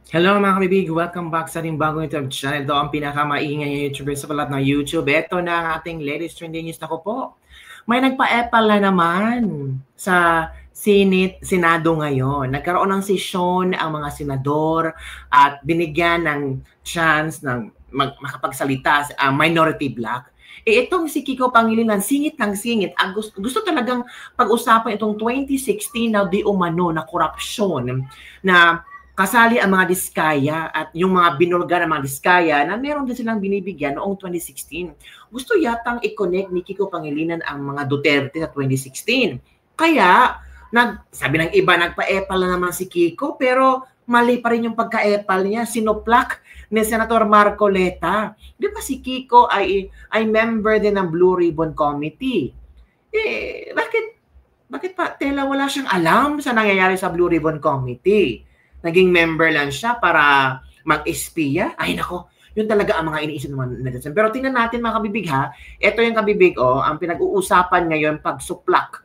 Hello mga kabibig, welcome back sa ating bagong YouTube channel. Ito ang pinakamaingay na YouTuber sa palat ng YouTube. Ito na ang ating latest trending news. Ako po, may nagpa-epal na naman sa Senado ngayon. Nagkaroon ng sesyon ang mga senador at binigyan ng chance ng makapagsalita ang minority bloc. Itong si Kiko Pangilinan, singit ng singit. Gusto talagang pag-usapan itong 2016 na di umano na korupsyon na kasali ang mga diskaya at yung mga binulga ng mga diskaya na meron din silang binibigyan noong 2016. Gusto yatang i-connect ni Kiko Pangilinan ang mga Duterte sa 2016. Kaya, sabi ng iba, nagpa-epal na naman si Kiko, pero mali pa rin yung pagka-epal niya. Sinoplak ni Senator Marcoleta. Di ba si Kiko ay member din ng Blue Ribbon Committee? Bakit pa tela wala siyang alam sa nangyayari sa Blue Ribbon Committee? Naging member lang siya para mag-espiya. Ay nako, yun talaga ang mga iniisip ng netizen. Pero tingnan natin mga kabibig ha. Ito yung kabibig ang pinag-uusapan ngayon pagsuplak,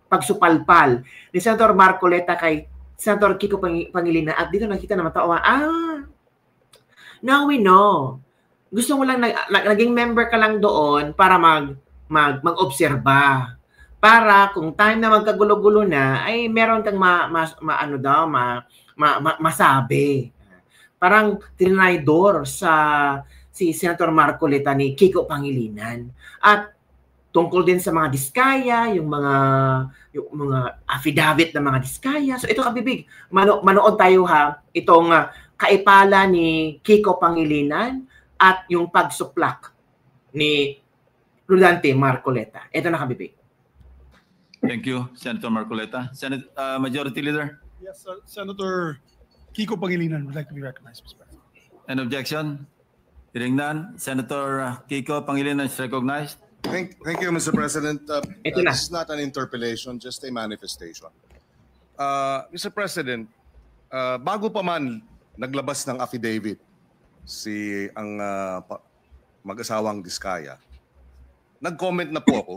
pagsupalpal ni Senator Marcoleta kay Senator Kiko Pangilinan. At dito nakita naman tao, now we know. Gusto mo lang naging member ka lang doon para mag-obserba. Para kung time na magkagulo-gulo na ay meron kang masabi. Parang trinidor si Senator Marcoleta ni Kiko Pangilinan. At tungkol din sa mga diskaya, yung mga affidavit ng mga diskaya. So ito kabibig, manood tayo ha, itong kaipala ni Kiko Pangilinan at yung pagsuplak ni Rodante Marcoleta. Ito na kabibig. Thank you, Senator Marcoleta. Majority Leader? Yes, Senator Kiko Pangilinan would like to be recognized, Mr. President. An objection? Hearing none, Senator Kiko Pangilinan is recognized. Thank you, Mr. President. This is not an interpellation, just a manifestation. Mr. President, bago pa man naglabas ng affidavit ang mag-asawang Diskaya, nag-comment na po ako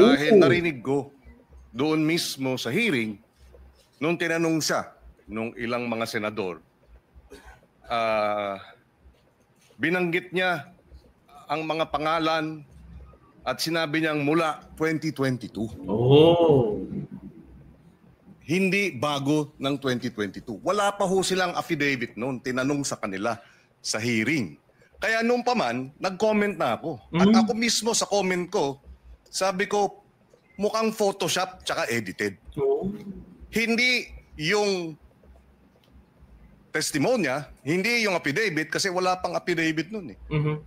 dahil narinig ko doon mismo sa hearing nung tinanong siya nung ilang mga senador, binanggit niya ang mga pangalan at sinabi niyang mula 2022. Hindi bago ng 2022. Wala pa ho silang affidavit noon, tinanong sa kanila sa hearing. Kaya nung pa man, nag-comment na ako. At ako mismo sa comment ko, sabi ko, mukhang Photoshop tsaka edited. Hindi yung testimonya, hindi yung affidavit kasi wala pang affidavit nun eh.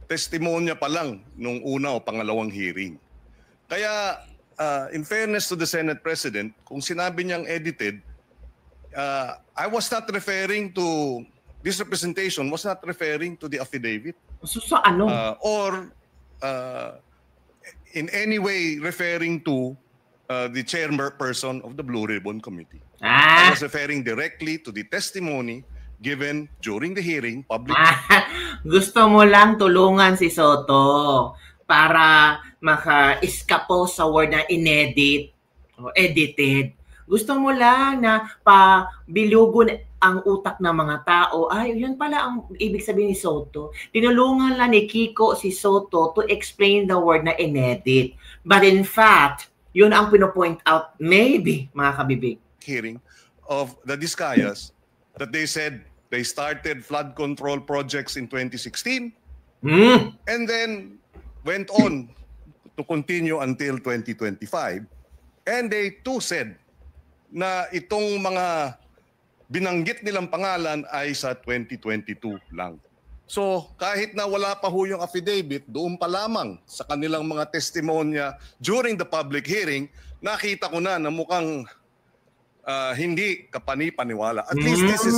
Testimonya pa lang nung una o pangalawang hearing. Kaya in fairness to the Senate President, kung sinabi niyang edited, I was not referring to, this representation was not referring to the affidavit. So ano? Or in any way referring to the chairperson of the Blue Ribbon Committee. I was referring directly to the testimony given during the hearing, public. Gusto mo lang tulungan si Soto para maka-eskapo sa word na inedit o edited. Gusto mo lang na pabilugon ang utak ng mga tao. Ay, yun pala ang ibig sabihin ni Soto. Tinulungan lang ni Kiko si Soto to explain the word na inedit. But in fact, yun ang pinopoint out, maybe, mga kabibig. Hearing of the Diskayas that they said they started flood control projects in 2016 and then went on to continue until 2025. And they too said na itong mga binanggit nilang pangalan ay sa 2022 lang. So kahit na wala pa ho yung affidavit, doon pa lamang sa kanilang mga testimonya during the public hearing, nakita ko na mukhang hindi kapani-paniwala. At least this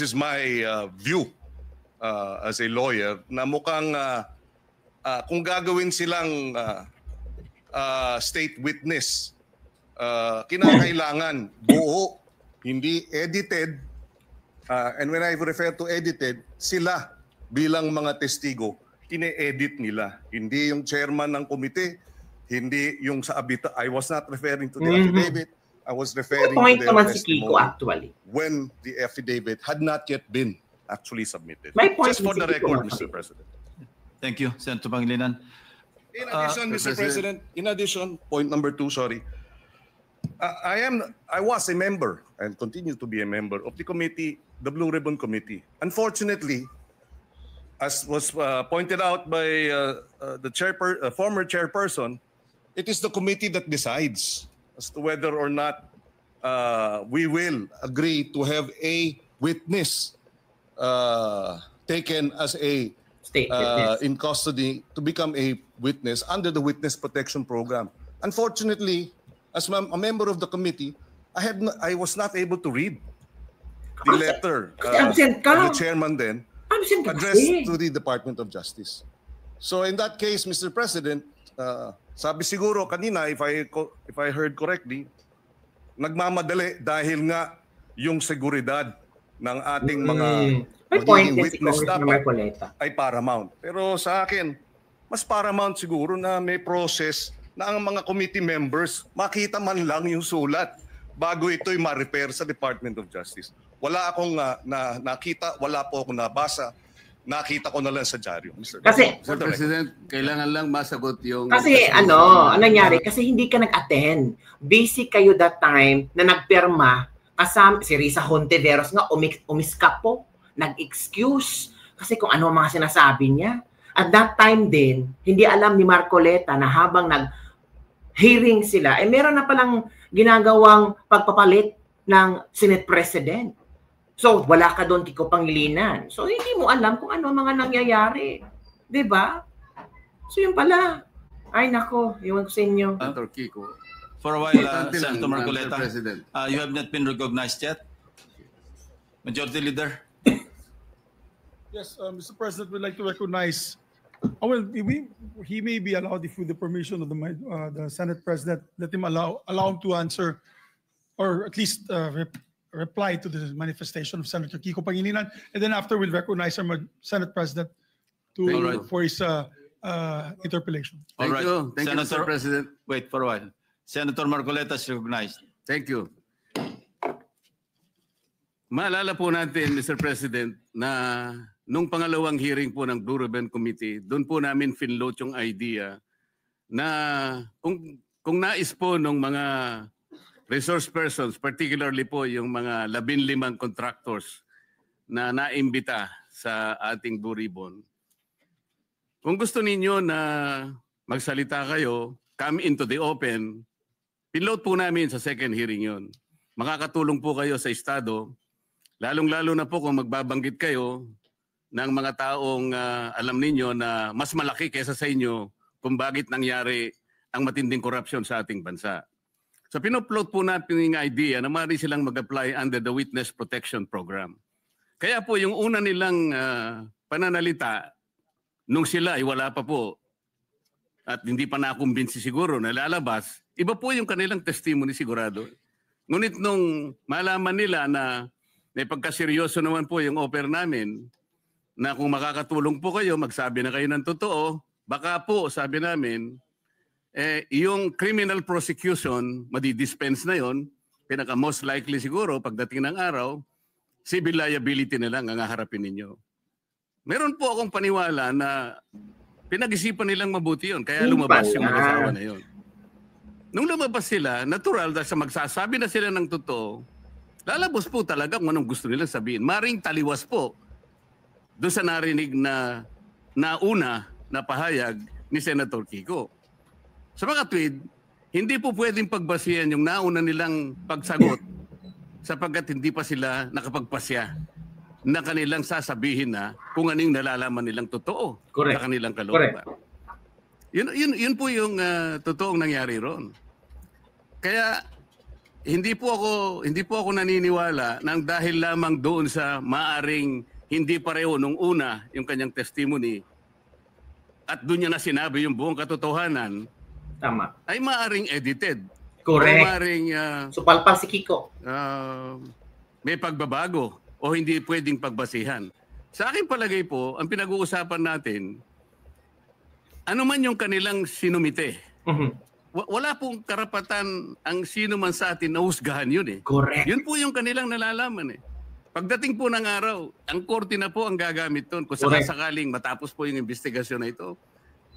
is my view as a lawyer na mukhang kung gagawin silang state witness, kinakailangan buo, hindi edited. And when I refer to edited, sila bilang mga testigo, ine-edit nila. Hindi yung chairman ng komite, hindi yung sa I was not referring to the affidavit. I was referring Point to their naman si Kiko testimony actually. when the affidavit had not yet been actually submitted. May point Just for si the Kiko record, actually. Mr. President. Thank you, Senator Pangilinan. In addition, Mr. President, point number 2, sorry. I was a member and continue to be a member of the committee, the Blue Ribbon Committee. Unfortunately, as was pointed out by the former chairperson, it is the committee that decides as to whether or not we will agree to have a witness taken as a State witness. in custody to become a witness under the Witness Protection Program. Unfortunately, as a member of the committee, I was not able to read the letter absent ka. of the chairman then Absent ka addressed kasi. to the Department of Justice. So in that case, Mr. President, sabi siguro kanina, if I heard correctly, nagmamadali dahil nga yung seguridad ng ating mga May point magiging din si witness Congressman dapat Marcoleta. ay paramount. Pero sa akin, mas paramount siguro na may process na ang mga committee members makita man lang yung sulat bago ito'y ma-repair sa Department of Justice. Wala akong nakita, wala po akong nabasa. Nakita ko na lang sa dyaryo. Kasi, Sir President, kailangan lang masagot yung... Kasi ano nangyari? Kasi hindi ka nag-attend. Busy kayo that time na nagpirma kasama si Risa Hontiveros nga umiskap po, nag-excuse kasi kung ano ang mga sinasabi niya. At that time din, hindi alam ni Marcoleta na habang nag-hearing sila, meron na palang ginagawang pagpapalit ng Senate President. So, wala ka doon, Kiko Pangilinan. So, hindi mo alam kung ano mga nangyayari. Diba? So, yun pala. Ay, nako. Iwan ko sa inyo. Senator Kiko. For a while, Importante lang, Senator Marcoleta, Mr. President. you have not been recognized yet. Majority Leader. Yes, Mr. President, we'd like to recognize. He may be allowed, if with the permission of the Senate President, let him allow him to answer, or at least reply to the manifestation of Senator Kiko Pangilinan, and then after we'll recognize our Senate President for his interpellation. All right. Thank you, Mr. President. Wait for a while. Senator Marcoleta is recognized. Thank you. Maalala po natin, Mr. President, na nung pangalawang hearing po ng Blue Ribbon Committee, doon po namin finload yung idea na kung nais po ng mga resource persons, particularly po yung mga 15 contractors na naimbita sa ating Blue Ribbon, kung gusto ninyo na magsalita kayo, come into the open, pinload po namin sa second hearing yon. Makakatulong po kayo sa Estado, lalong-lalo na po kung magbabanggit kayo ng mga taong alam ninyo na mas malaki kaysa sa inyo kung bakit nangyari ang matinding korupsyon sa ating bansa. So pinupload po natin yung idea na maaari silang mag-apply under the Witness Protection Program. Kaya po yung una nilang pananalita, nung sila ay wala pa po at hindi pa nakumbinsi siguro na lalabas, iba po yung kanilang testimony sigurado. Ngunit nung malaman nila na may pagkaseryoso naman po yung offer namin, na kung makakatulong po kayo, magsabi na kayo ng totoo, baka po, sabi namin, yung criminal prosecution, madidispense na yon, pinaka most likely siguro, pagdating ng araw, civil liability na lang ang haharapin ninyo. Meron po akong paniwala na pinag-isipan nilang mabuti yon, kaya lumabas yung mag-asawa na yon. Nung lumabas sila, natural, dahil sa magsasabi na sila ng totoo, lalabas po talaga kung anong gusto nilang sabihin. Maring taliwas po doon sa narinig na nauna na pahayag ni Senator Kiko. Sa mga tweet, hindi po pwedeng pagbasihan yung nauna nilang pagsagot sapagkat hindi pa sila nakapagpasya na kanilang sasabihin na kung anong nalalaman nilang totoo sa kanilang kalooban. Yun po yung totoong nangyari ron. Kaya hindi po ako naniniwala nang dahil lamang doon sa maaring hindi pareho nung una yung kanyang testimony at doon niya na sinabi yung buong katotohanan. Tama. Ay maaring edited. Correct. O maaring supalpal si Kiko. May pagbabago o hindi pwedeng pagbasihan. Sa akin palagay po, ang pinag-uusapan natin, ano man yung kanilang sinumite, wala pong karapatan ang sino man sa atin na husgahan yun eh. Correct. Yun po yung kanilang nalalaman eh. Pagdating po ng araw, ang korte na po ang gagamit doon. Kung sakaling matapos po yung investigasyon na ito,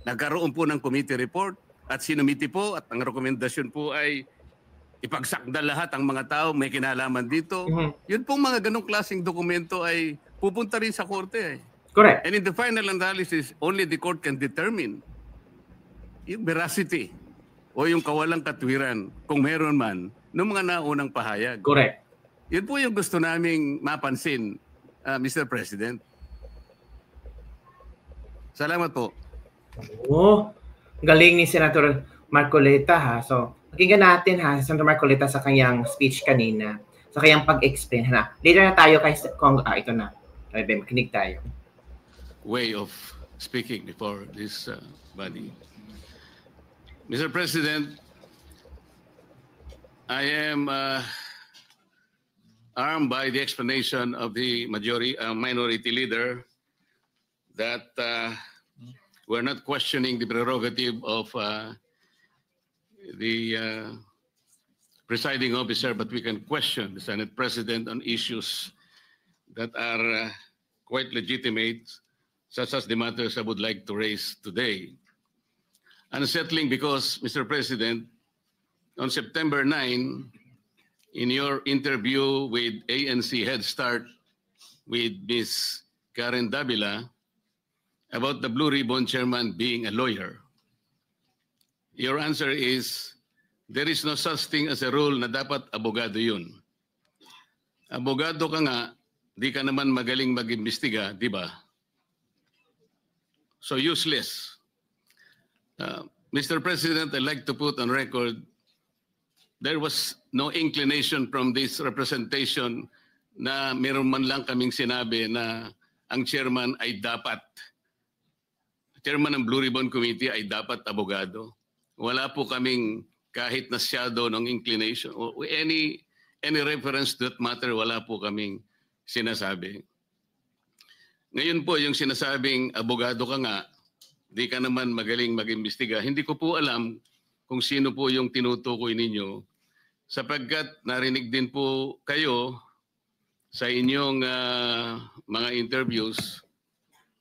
nagkaroon po ng committee report at sinumiti po at ang rekomendasyon po ay ipagsakda lahat ang mga tao may kinalaman dito. Yun pong mga ganong klaseng dokumento ay pupunta rin sa korte eh. Correct. And in the final analysis, only the court can determine yung veracity o yung kawalang katwiran kung meron man ng mga naunang pahayag. Correct. Yun po yung gusto naming mapansin, Mr. President. Salamat po. Oh, galing ni Senator Marcoleta ha. So, pakinggan natin ha, Senator Marcoleta sa kanyang speech kanina, sa kanyang pag-explain ha. Later na tayo kay ito na. Makinig tayo. Way of speaking before this body. Mr. President, I am armed by the explanation of the minority leader that we're not questioning the prerogative of the presiding officer, but we can question the Senate President on issues that are quite legitimate, such as the matters I would like to raise today. Unsettling because, Mr. President, on September 9, in your interview with ANC Head Start with Ms. Karen Davila about the Blue Ribbon chairman being a lawyer, your answer is, there is no such thing as a rule na dapat abogado yun. Abogado ka nga, di ka naman magaling mag-imbestiga, di ba? So useless. Mr. President, I'd like to put on record, there was no inclination from this representation na meron man lang kaming sinabi na ang chairman ay dapat, chairman ng Blue Ribbon Committee ay dapat abogado. Wala po kaming kahit na shadow ng inclination or any reference to that matter, wala po kaming sinasabi. Ngayon po yung sinasabing abogado ka nga, di ka naman magaling mag-imbestiga, hindi ko po alam kung sino po yung tinutukoy ninyo sapagkat narinig din po kayo sa inyong mga interviews.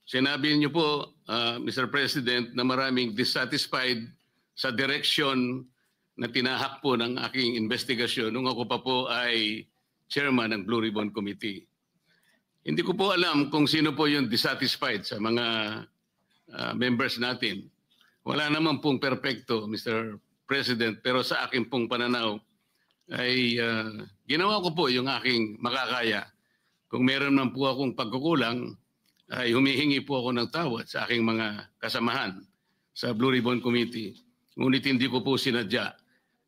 Sinabi niyo po, Mr. President, na maraming dissatisfied sa direction na tinahak po ng aking investigasyon nung ako pa po ay chairman ng Blue Ribbon Committee. Hindi ko po alam kung sino po yung dissatisfied sa mga members natin. Wala naman pong perpekto, Mr. President, pero sa aking pong pananaw ay ginawa ko po yung aking makakaya. Kung meron man po akong pagkukulang, ay humihingi po ako ng tawad sa aking mga kasamahan sa Blue Ribbon Committee. Ngunit hindi ko po sinadya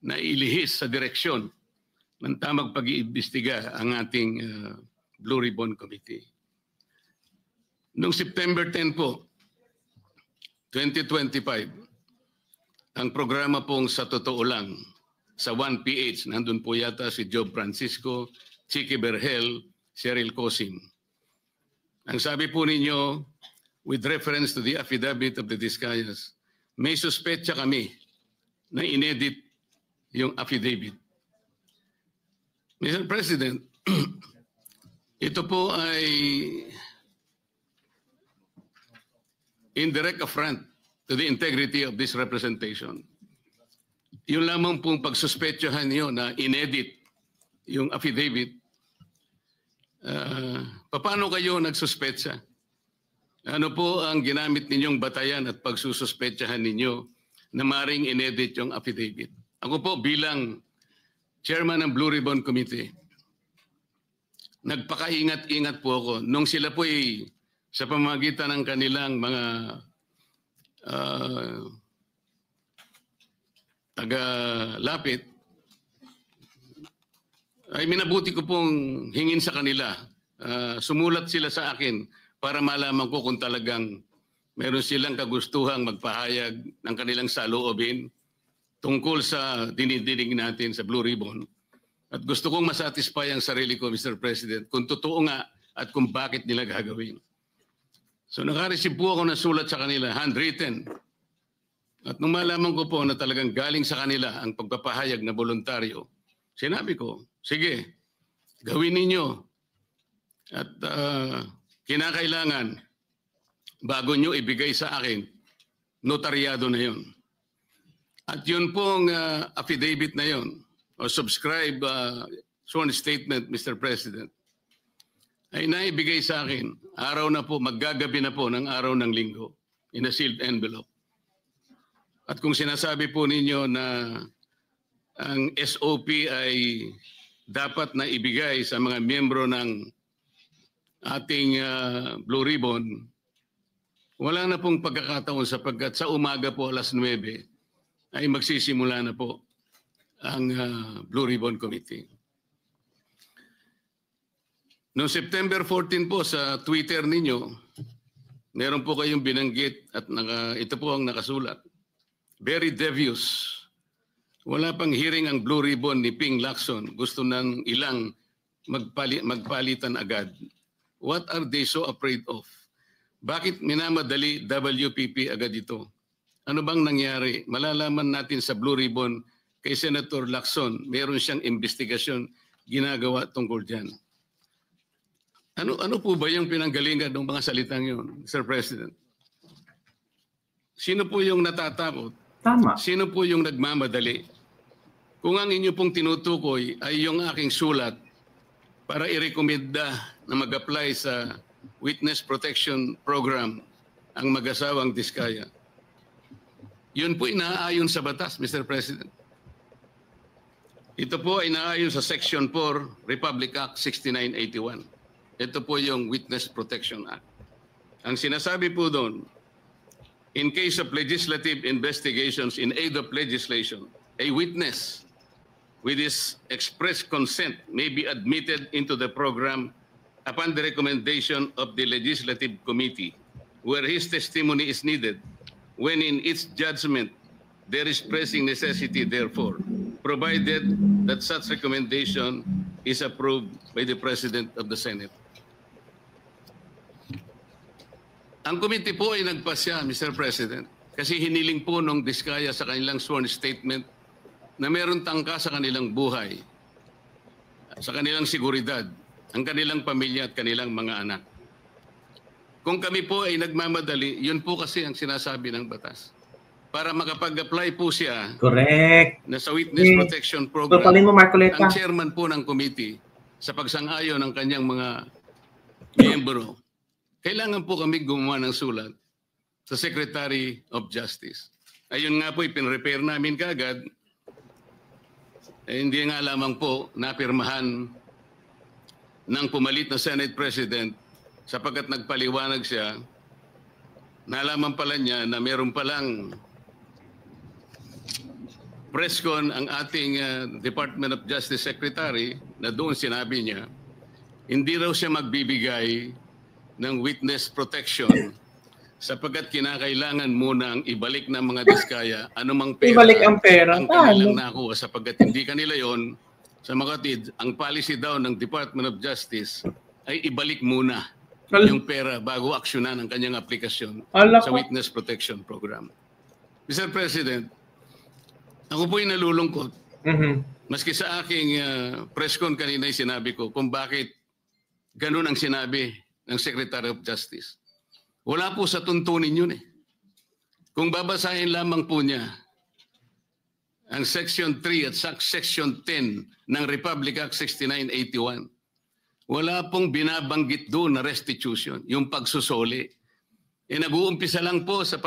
na ilihis sa direksyon ng tamang pag-iimbestiga ang ating Blue Ribbon Committee. Noong September 10 po, 2025, ang programa pong Sa Totoo Lang, sa 1PH, nandun po yata si Job Francisco, Chicky Berhel, Cheryl Cosim. Ang sabi po ninyo, with reference to the affidavit of the Discayas, may suspetsa kami na inedit yung affidavit. Mr. President, ito po ay indirect affront to the integrity of this representation. Yung lamang pong pagsuspetsahan niyo na inedit yung affidavit, paano kayo nagsuspetsa? Ano po ang ginamit ninyong batayan at pagsususpetsahan ninyo na maring inedit yung affidavit? Ako po bilang chairman ng Blue Ribbon Committee, nagpakaingat-ingat po ako. Nung sila po ay sa pamamagitan ng kanilang mga taga-lapit, ay minabuti ko pong hingin sa kanila. Sumulat sila sa akin para malaman ko kung talagang meron silang kagustuhang magpahayag ng kanilang saloobin tungkol sa dinidinig natin sa Blue Ribbon. At gusto kong masatisfy ang sarili ko, Mr. President, kung totoo nga at kung bakit nila gagawin. So nakareceive po ako ng sulat sa kanila, handwritten, At nung malaman ko po na talagang galing sa kanila ang pagpapahayag na voluntaryo, sinabi ko, sige, gawin ninyo. At kinakailangan, bago nyo ibigay sa akin, notaryado na yon. At yun pong affidavit na yon, o subscribe sworn statement, Mr. President, ay naibigay sa akin, araw na po, maggagabi na po ng araw ng linggo, in a sealed envelope. At kung sinasabi po ninyo na ang SOP ay dapat na ibigay sa mga miyembro ng ating Blue Ribbon, wala na pong pagkakataon sapagkat sa umaga po alas 9 ay magsisimula na po ang Blue Ribbon Committee. Noong September 14 po sa Twitter ninyo, meron po kayong binanggit at ito po ang nakasulat. Very devious. Wala pang hearing ang Blue Ribbon ni Ping Lacson. Gusto ng ilang magpalitan agad. What are they so afraid of? Bakit minamadali WPP agad ito? Ano bang nangyari? Malalaman natin sa Blue Ribbon kay Senator Lacson, meron siyang investigasyon ginagawa tungkol dyan. Ano po ba yung pinanggalingan ng mga salitang yun, Sir President? Sino po yung natatakot? Tama. Sino po yung nagmamadali? Kung ang inyo pong tinutukoy ay yung aking sulat para irekomenda na mag-apply sa Witness Protection Program ang mag-asawang Diskaya, yun po inaayon sa batas, Mr. President. Ito po ay inaayon sa Section 4, Republic Act 6981. Ito po yung Witness Protection Act. Ang sinasabi po doon, in case of legislative investigations in aid of legislation, a witness with his express consent may be admitted into the program upon the recommendation of the Legislative Committee, where his testimony is needed, when in its judgment there is pressing necessity therefore, provided that such recommendation is approved by the President of the Senate. Ang committee po ay nagpasya, Mr. President, kasi hiniling po nung Diskaya sa kanilang sworn statement na meron tangka sa kanilang buhay, sa kanilang seguridad, ang kanilang pamilya at kanilang mga anak. Kung kami po ay nagmamadali, yun po kasi ang sinasabi ng batas. Para makapag-apply po siya Correct. na sa Witness Protection Program, Tutalin mo, Marcoleta. ang chairman po ng committee sa pagsang-ayon ng kanyang mga miyembro, kailangan po kami gumawa ng sulat sa Secretary of Justice. Ayun nga po, ipinrepair namin kaagad. Hindi nga lamang po napirmahan ng pumalit na Senate President sapagkat nagpaliwanag siya, nalaman pala niya na meron palang press con ang ating Department of Justice Secretary na doon sinabi niya, hindi raw siya magbibigay ng witness protection sapagkat kinakailangan munang ibalik ng mga Diskaya anumang pera, Ibalik ang pera. ang kanilang nakuha sapagkat hindi kanila yon. Sa mga kapatid, ang policy daw ng Department of Justice ay ibalik muna yung pera bago aksyonan ang kanyang aplikasyon sa Witness Protection Program. Mr. President, ako po'y nalulungkot. Maski sa aking press con kanina ay sinabi ko kung bakit ganun ang sinabi ng Secretary of Justice. Wala po sa tuntunin yun eh. Kung babasahin lamang po niya ang Section 3 at Section 10 ng Republic Act 6981, wala pong binabanggit doon na restitution, yung pagsusuli. Nag-uumpisa lang po sa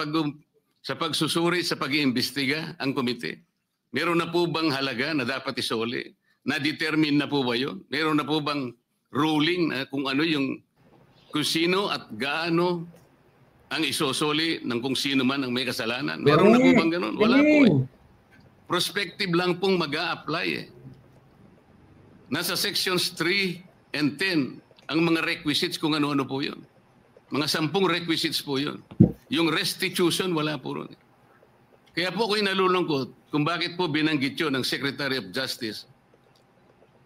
pagsusuri, sa pag-iimbestiga ang komite. Meron na po bang halaga na dapat isuli? Na-determine na po ba yun? Meron na po bang ruling na kung ano yung kung sino at gaano ang isosoli ng kung sino man ang may kasalanan? Meron na po bang ganun? Wala po eh. Prospective lang pong mag-a-apply eh. Nasa sections 3 and 10 ang mga requisites kung ano-ano po yun. Mga 10 requisites po yun. Yung restitution, wala po ron. Kaya po ako'y nalulungkot kung bakit po binanggit yun ng Secretary of Justice.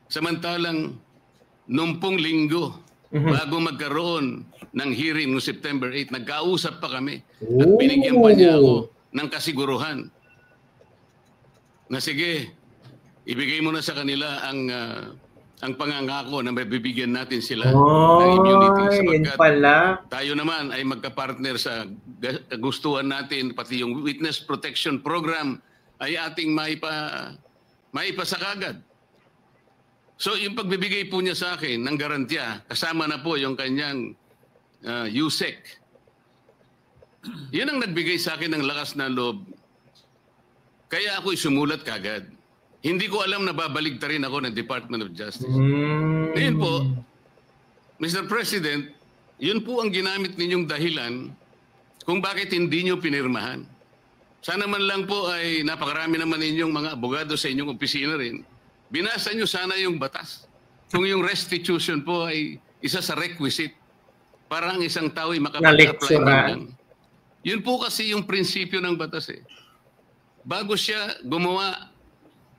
Samantalang nung pong linggo, bago magkaroon ng hearing noong September 8, nagkausap pa kami at binigyan pa niya ako ng kasiguruhan na sige, ibigay mo na sa kanila ang pangangako na mabibigyan natin sila ng immunity. Sapagkat tayo naman ay magkapartner sa kagustuhan natin, pati yung Witness Protection Program ay ating maipasakagad. So yung pagbibigay po niya sa akin ng garantiya, kasama na po yung kanyang USEC. Yan ang nagbigay sa akin ng lakas na loob. Kaya ako'y sumulat kagad. Hindi ko alam na babaligtarin ako ng Department of Justice. Ngayon po, Mr. President, yun po ang ginamit ninyong dahilan kung bakit hindi nyo pinirmahan. Sana man lang po ay napakarami naman ninyong mga abogado sa inyong opisina rin. Binasa nyo sana yung batas. Kung yung restitution po ay isa sa requisite para ang isang tao ay makapag-apply lang. Yun po kasi yung prinsipyo ng batas eh. Bago siya gumawa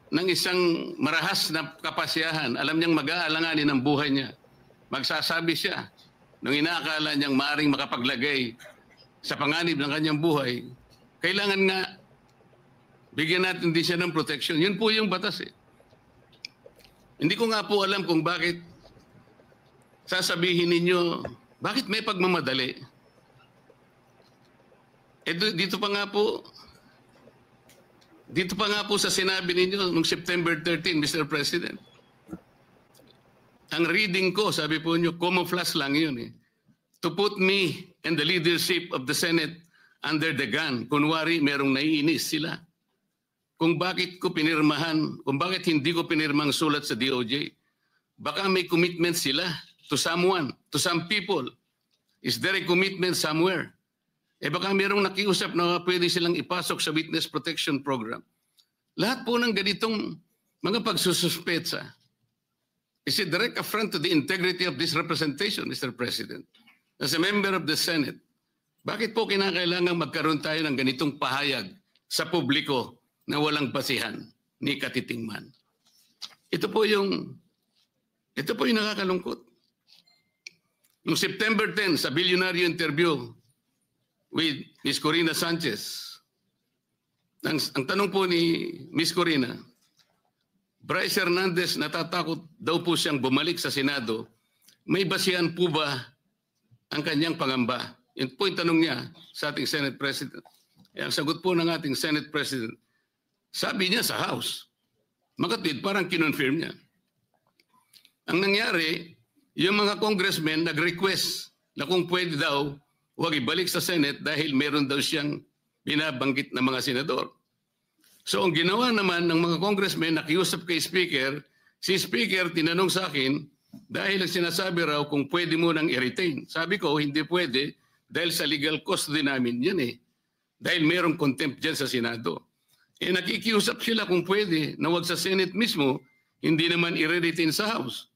ng isang marahas na kapasyahan, alam niyang mag-aalanganin ang buhay niya. Magsasabi siya, nung inaakala niyang maaring makapaglagay sa panganib ng kanyang buhay, kailangan nga bigyan natin din siya ng protection. Yun po yung batas eh. Hindi ko nga po alam kung bakit sasabihin ninyo, bakit may pagmamadali? Dito pa nga po sa sinabi ninyo noong September 13, Mr. President. Ang reading ko, sabi po nyo, camouflage lang yun eh. To put me and the leadership of the Senate under the gun. Kunwari, merong naiinis sila. Kung bakit ko pinirmahan, kung bakit hindi ko pinirmang sulat sa DOJ. Baka may commitment sila to someone, to some people. Is there a commitment somewhere? Baka merong nakiusap na pwede silang ipasok sa Witness Protection Program. Lahat po ng ganitong mga pagsususpetsa is a direct affront to the integrity of this representation, Mr. President. As a member of the Senate, bakit po kinakailangan magkaroon tayo ng ganitong pahayag sa publiko na walang basihan ni katitingman? Ito po yung nakakalungkot. Noong September 10, sa bilyonaryo interview with Ms. Corina Sanchez, ang tanong po ni Ms. Corina, Bryce Hernandez natatakot daw po siyang bumalik sa Senado. May basihan po ba ang kanyang pangamba? Yun po yung tanong niya sa ating Senate President. Ang sagot po ng ating Senate President, sabi niya sa House. Makatwid, parang kinonfirm niya. Ang nangyari, yung mga congressmen nag-request na kung pwede daw huwag ibalik sa Senate dahil meron daw siyang binabanggit na mga senador. So ang ginawa naman ng mga congressmen, nakiusap kay Speaker, si Speaker tinanong sa akin dahil sinasabi raw kung pwede mo nang i-retain. Sabi ko, hindi pwede dahil sa legal custody namin yan eh. Dahil merong contempt dyan sa Senado. Nakikiusap sila kung pwede na wag sa Senate mismo, hindi naman i-retain sa House.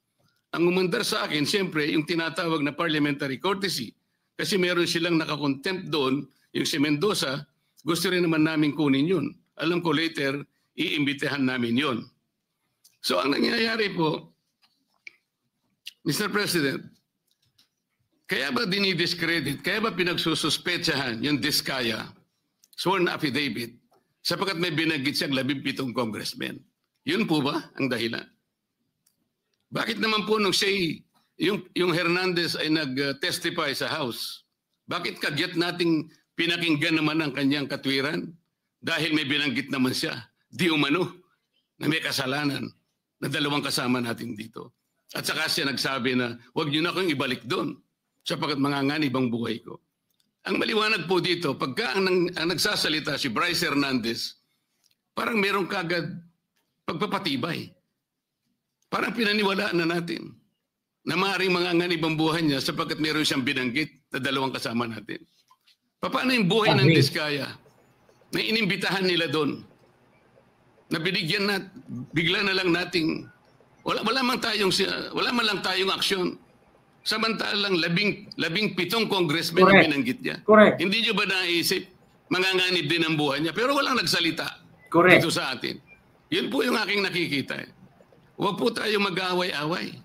Ang umandar sa akin, siyempre, yung tinatawag na parliamentary courtesy. Kasi meron silang nakakontempt doon, yung si Mendoza, gusto rin naman namin kunin yun. Alam ko later, iimbitahan namin yun. So ang nangyayari po, Mr. President, kaya ba dinidiscredit, kaya ba pinagsususpetsahan yung Diskaya, sworn affidavit, sapagkat may binanggit siyang 17 congressmen? Yun po ba ang dahilan? Bakit naman po nung siya yung Hernandez ay nag-testify sa House, bakit kagyat nating pinakinggan naman ang kanyang katwiran? Dahil may binanggit naman siya, di umano, na may kasalanan na dalawang kasama natin dito. At saka siya nagsabi na, huwag niyo na akong ibalik doon sapagkat manganganib ang buhay ko. Ang maliwanag po dito, pagka ang nagsasalita si Bryce Hernandez, parang merong kagad pagpapatibay. Parang pinaniwalaan na natin na maaaring manganganib ang buhay niya sapagkat meron siyang binanggit na dalawang kasama natin. Paano yung buhay ng Diskaya na inimbitahan nila doon? Na binigyan na, bigla na lang nating, wala man lang tayong aksyon. Samantalang 17 congressmen ang binanggit niya. Correct. Hindi niyo ba naisip, manganganib din ang buhay niya? Pero walang nagsalita dito sa atin. Yun po yung aking nakikita. Huwag po tayo mag-aaway-away.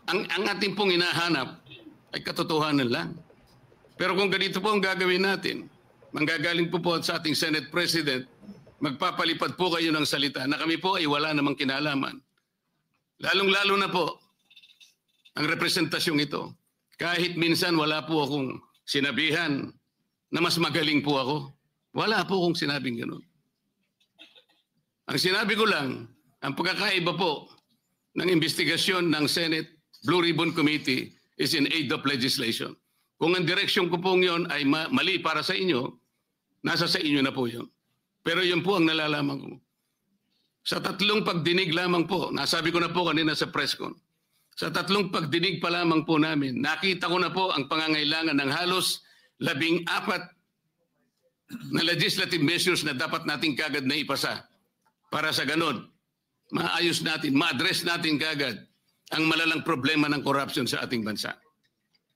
Ang ating pong hinahanap ay katotohanan lang. Pero kung ganito po ang gagawin natin, manggagaling po sa ating Senate President, magpapalipad po kayo ng salita na kami po ay wala namang kinalaman. Lalong-lalo na po ang representasyong ito. Kahit minsan wala po akong sinabihan na mas magaling po ako. Wala po akong sinabing gano'n. Ang sinabi ko lang, ang pagkakaiba po ng investigasyon ng Senate Blue Ribbon Committee is in aid of legislation. Kung ang direksyon ko pong yun ay mali para sa inyo, nasa sa inyo na po yun. Pero yun po ang nalalaman ko. Sa 3 pagdinig lamang po, nasabi ko na po kanina sa press con, sa 3 pagdinig pa lamang po namin, nakita ko na po ang pangangailangan ng halos 14 na legislative measures na dapat natin kagad na ipasa para sa ganun, maayos natin, ma-address natin kagad ang malalang problema ng corruption sa ating bansa.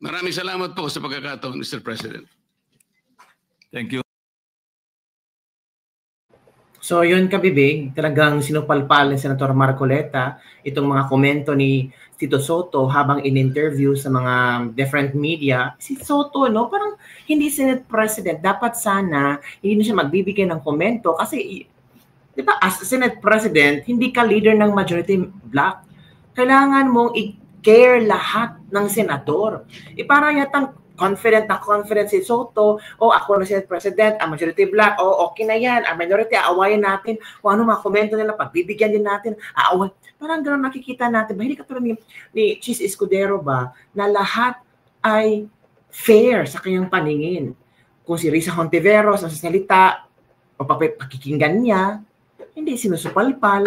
Maraming salamat po sa pagkakataon, Mr. President. Thank you. So yun kabibig, talagang sinupalpal ni Senator Marcoleta itong mga komento ni Tito Soto habang in-interview sa mga different media. Si Soto, no, parang hindi Senate President. Dapat sana hindi na siya magbibigay ng komento kasi, di ba, as Senate President, hindi ka leader ng majority bloc. Kailangan mong i-care lahat ng senador. Parang yatang confident si Soto, ako na Senate President, ang majority bloc, okay na yan, ang minority, aawayan natin, kung ano mga komento nila, pagbibigyan din natin, aaway. Parang gano'n nakikita natin, ba, hindi katulad ni Chis Escudero ba, na lahat ay fair sa kanyang paningin. Kung si Risa Hontiveros ang sasalita, o pakikinggan niya, hindi sinusupalpal.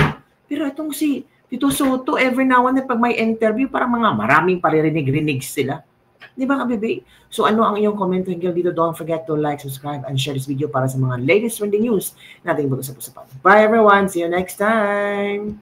Pero itong si Tito Soto, every now and then, pag may interview, parang mga maraming paririnig-rinig sila. Di ba, kabibig? So ano ang iyong komento hinggil dito? Don't forget to like, subscribe, and share this video para sa mga latest trending news nating mag-usap-usapan. Bye everyone! See you next time!